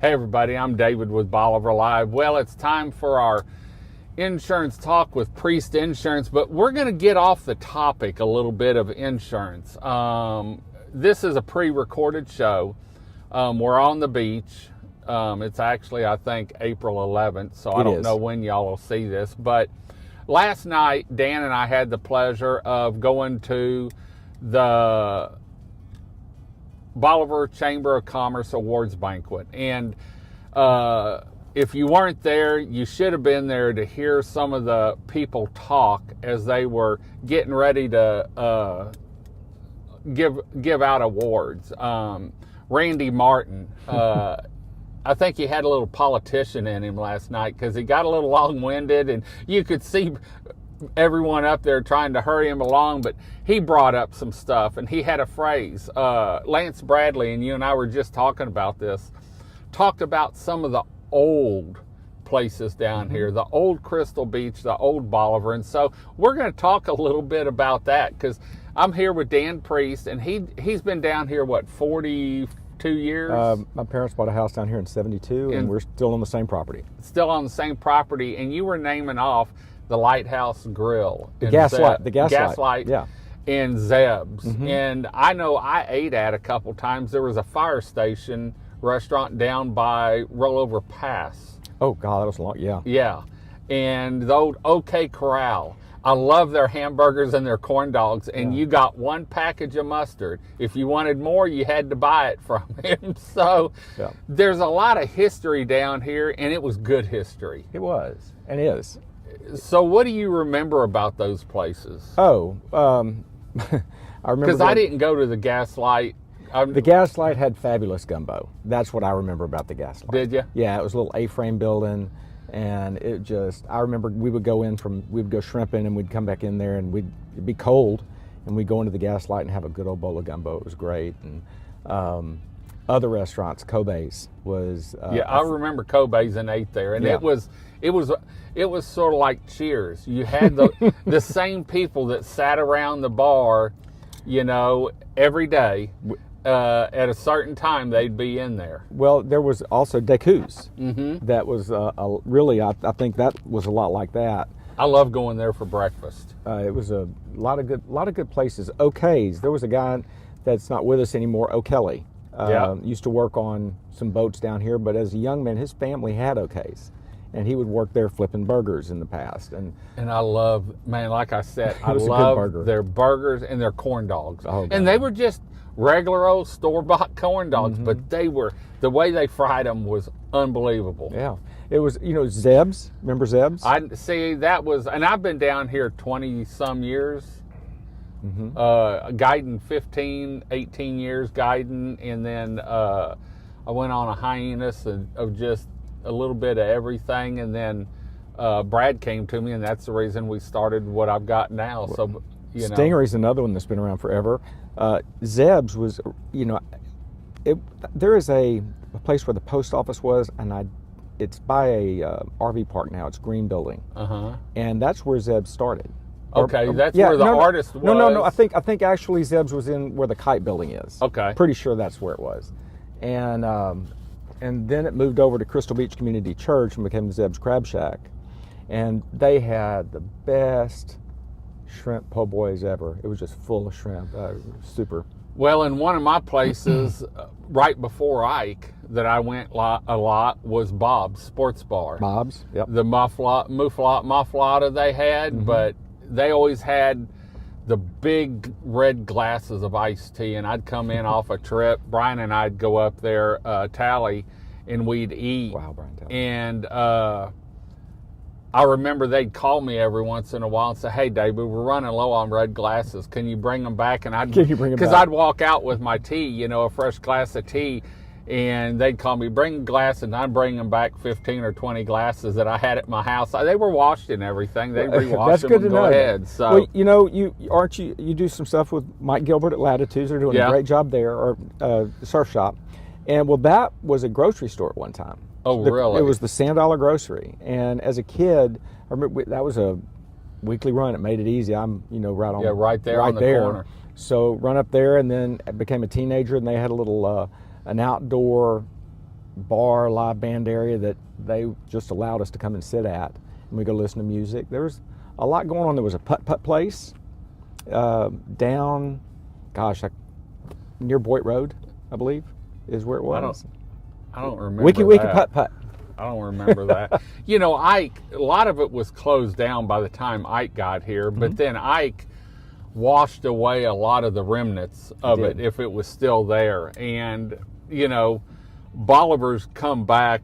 Hey everybody, I'm David with Bolivar Live. Well, it's time for our insurance talk with Priest Insurance, but we're going to get off the topic a little bit of insurance. This is a pre-recorded show. We're on the beach. It's actually, I think, April 11th, so I don't know when y'all will see this. But last night, Dan and I had the pleasure of going to the Bolivar Chamber of Commerce Awards Banquet. And if you weren't there, you should have been there to hear some of the people talk as they were getting ready to give out awards. Randy Martin, I think he had a little politician in him last night because he got a little long-winded, and you could see everyone up there trying to hurry him along, but he brought up some stuff, and he had a phrase. Lance Bradley, and you and I were just talking about this, talked about some of the old places down here, the old Crystal Beach, the old Bolivar, and so we're going to talk a little bit about that because I'm here with Dan Priest, and he's been down here, what, 42 years? My parents bought a house down here in 72, and we're still on the same property. Still on the same property, and you were naming off the Lighthouse Grill. The Gaslight. Yeah. And Zeb's. And I know I ate at a couple times. There was a fire station restaurant down by Rollover Pass. Oh, God, that was long. Yeah. Yeah. And the old OK Corral. I love their hamburgers and their corn dogs. And you got one package of mustard. If you wanted more, you had to buy it from him. So there's a lot of history down here, and it was good history. It was, and is. So what do you remember about those places? Oh, I remember. Because I didn't go to the Gaslight. The Gaslight had fabulous gumbo. That's what I remember about the Gaslight. Did you? Yeah, it was a little A-frame building, and it just, I remember we would go shrimping, and we'd come back in there, and it'd be cold, and we'd go into the Gaslight and have a good old bowl of gumbo. It was great. And other restaurants, Kobe's was. I remember Kobe's and ate there, and it was sort of like Cheers. You had the same people that sat around the bar, every day. At a certain time, they'd be in there. Well, there was also Decouz. That was really, I think that was a lot like that. I love going there for breakfast. It was a lot of good places. O'Kay's. There was a guy that's not with us anymore, O'Kelly. Used to work on some boats down here, but as a young man, his family had O'Kay's, and he would work there flipping burgers in the past. And I love, man, like I said, I love their burgers and their corn dogs. Oh, and they were just regular old store-bought corn dogs, but the way they fried them was unbelievable. Yeah. It was, Zeb's. Remember Zeb's? I see, that was, and I've been down here 20-some years. Guiding 15, 18 years guiding, and then I went on a hiatus of just a little bit of everything, and then Brad came to me, and that's the reason we started what I've got now. So, Stingery's another one that's been around forever. Zeb's was, there is a place where the post office was, and it's by a RV park now. It's Green Building, and that's where Zeb's started. Okay, that's where the artist was. No. I think actually Zeb's was in where the Kite Building is. Okay, pretty sure that's where it was, and then it moved over to Crystal Beach Community Church and became Zeb's Crab Shack, and they had the best shrimp po' boys ever. It was just full of shrimp, super. Well, in one of my places right before Ike that I went a lot was Bob's Sports Bar. Bob's, yep. The mufflata they had, but they always had the big red glasses of iced tea, and I'd come in off a trip. Brian and I'd go up there, Tally, and we'd eat. Wow, Brian Tally. And I remember they'd call me every once in a while and say, "Hey, David, we're running low on red glasses. Can you bring them back?" And I'd walk out with my tea, a fresh glass of tea, and they'd call me, "Bring a glass," and I'd bring them back 15 or 20 glasses that I had at my house. They were washed and everything. They rewashed them and go ahead. So, you do some stuff with Mike Gilbert at Latitudes. They're doing a great job there, or the surf shop. And that was a grocery store at one time. Oh, really? It was the Sand Dollar Grocery. And as a kid, I remember that was a weekly run. It made it easy. I'm, right there on the corner. So run up there, and then I became a teenager, and they had a little an outdoor bar, live band area that they just allowed us to come and sit at, and we go listen to music. There was a lot going on. There was a putt-putt place down, near Boyd Road, I believe, is where it was. I don't remember Wiki that. putt-putt. I don't remember that. You know, Ike, a lot of it was closed down by the time Ike got here, but then Ike washed away a lot of the remnants of it if it was still there. And, you know, Bolivar's come back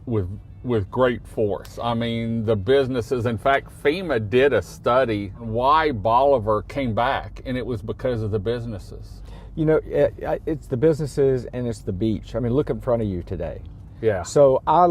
with great force. I mean, the businesses, in fact, FEMA did a study on why Bolivar came back, and it was because of the businesses. You know, it's the businesses and it's the beach. I mean, look in front of you today. Yeah. So I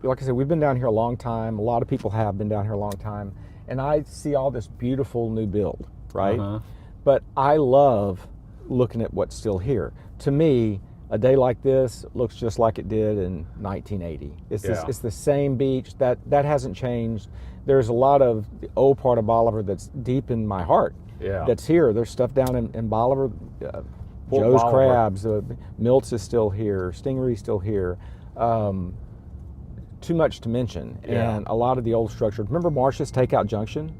like I said, we've been down here a long time. A lot of people have been down here a long time, and I see all this beautiful new build, right? But I love looking at what's still here. To me, a day like this looks just like it did in 1980. It's the same beach. That hasn't changed. There's a lot of the old part of Bolivar that's deep in my heart. Yeah. That's here. There's stuff down in Bolivar. Joe's Bolivar. Crabs, Milt's is still here, Stingery's still here. Too much to mention. Yeah. And a lot of the old structures. Remember Marsh's Takeout Junction?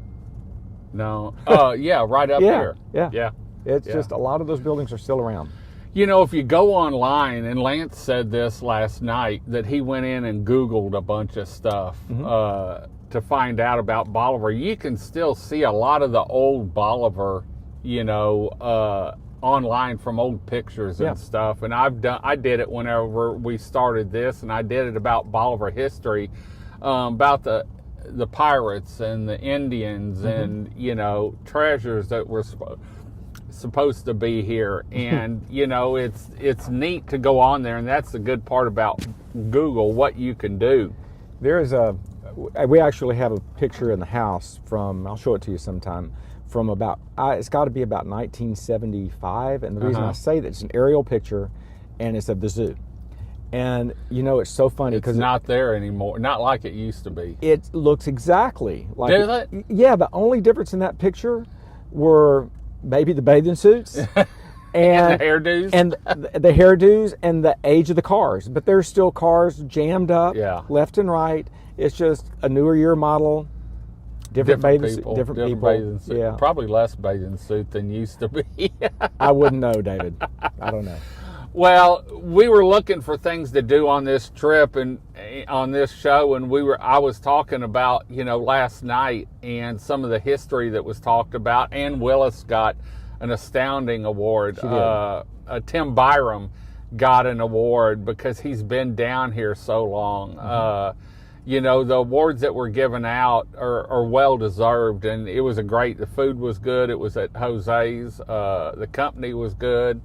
No. Yeah, right up here. Yeah. It's just a lot of those buildings are still around. You know, if you go online, and Lance said this last night, that he went in and Googled a bunch of stuff to find out about Bolivar, you can still see a lot of the old Bolivar, you know, online from old pictures and stuff. And I did it whenever we started this, and I did it about Bolivar history, about the pirates and the Indians and, you know, treasures that were supposed to be here. And you know, it's neat to go on there, and that's the good part about Google, what you can do. We actually have a picture in the house from, I'll show it to you sometime, from about, it's got to be about 1975, and the reason I say that, it's an aerial picture, and it's of the zoo. And you know, it's so funny because it's not there anymore, not like it used to be. It looks exactly like Does it? Yeah, the only difference in that picture were maybe the bathing suits and the hairdos and the hairdos and the age of the cars, but there's still cars jammed up left and right. It's just a newer year model, different people. Bathing suit. Yeah, probably less bathing suit than used to be. I wouldn't know, David. I don't know. Well, we were looking for things to do on this trip and on this show, and I was talking about, you know, last night and some of the history that was talked about. Ann Willis got an astounding award. Tim Byram got an award because he's been down here so long. You know, the awards that were given out are well deserved, and it was the food was good. It was at Jose's. The company was good.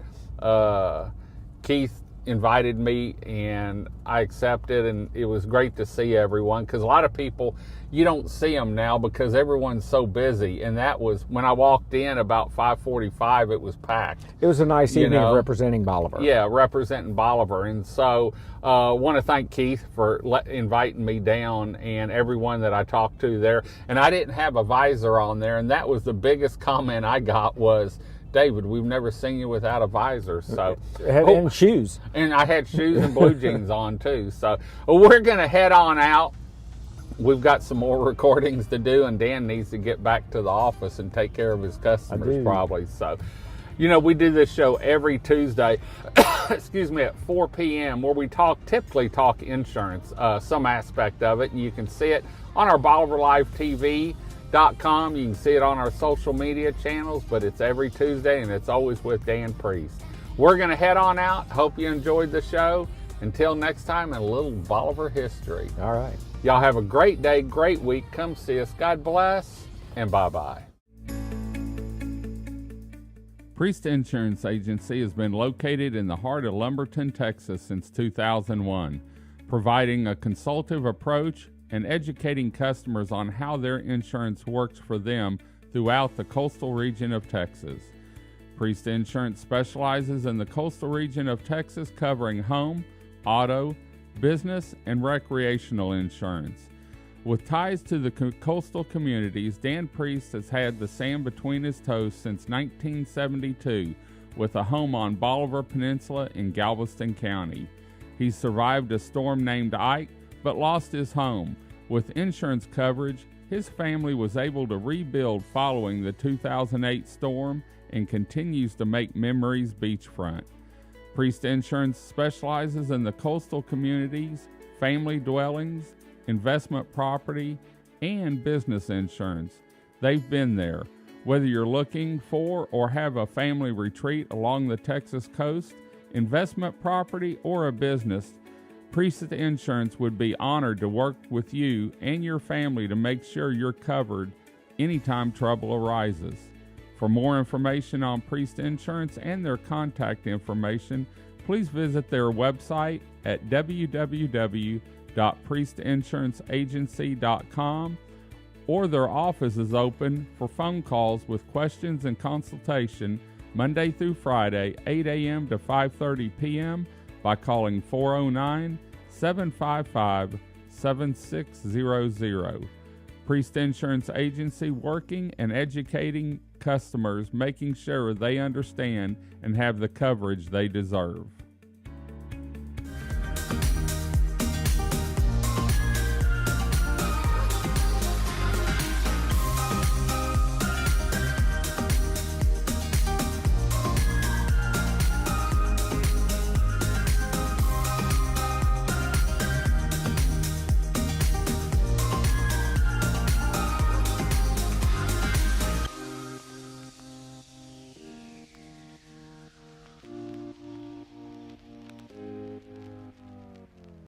Keith invited me, and I accepted, and it was great to see everyone, because a lot of people, you don't see them now because everyone's so busy. And that was when I walked in about 5:45, it was packed. It was a nice evening of representing Bolivar. Yeah, representing Bolivar. And so I want to thank Keith for inviting me down, and everyone that I talked to there. And I didn't have a visor on there, and that was the biggest comment I got was, David, we've never seen you without a visor. So and shoes. And I had shoes and blue jeans on too. So we're going to head on out. We've got some more recordings to do, and Dan needs to get back to the office and take care of his customers probably. So, you know, we do this show every Tuesday, excuse me, at 4 p.m. where we typically talk insurance, some aspect of it, and you can see it on our BolivarLiveTV.com. You can see it on our social media channels, but it's every Tuesday, and it's always with Dan Priest. We're going to head on out. Hope you enjoyed the show. Until next time, a little Bolivar history. All right. Y'all have a great day, great week. Come see us. God bless, and bye-bye. Priest Insurance Agency has been located in the heart of Lumberton, Texas since 2001, providing a consultative approach and educating customers on how their insurance works for them throughout the coastal region of Texas. Priest Insurance specializes in the coastal region of Texas, covering home, auto, business, and recreational insurance. With ties to the coastal communities, Dan Priest has had the sand between his toes since 1972, with a home on Bolivar Peninsula in Galveston County. He survived a storm named Ike, but lost his home. With insurance coverage, his family was able to rebuild following the 2008 storm and continues to make memories beachfront. Priest Insurance specializes in the coastal communities, family dwellings, investment property, and business insurance. They've been there. Whether you're looking for or have a family retreat along the Texas coast, investment property, or a business, Priest Insurance would be honored to work with you and your family to make sure you're covered anytime trouble arises. For more information on Priest Insurance and their contact information, please visit their website at www.priestinsuranceagency.com, or their office is open for phone calls with questions and consultation Monday through Friday, 8 a.m. to 5:30 p.m. by calling 409-755-7600. Priest Insurance Agency, working and educating customers, making sure they understand and have the coverage they deserve.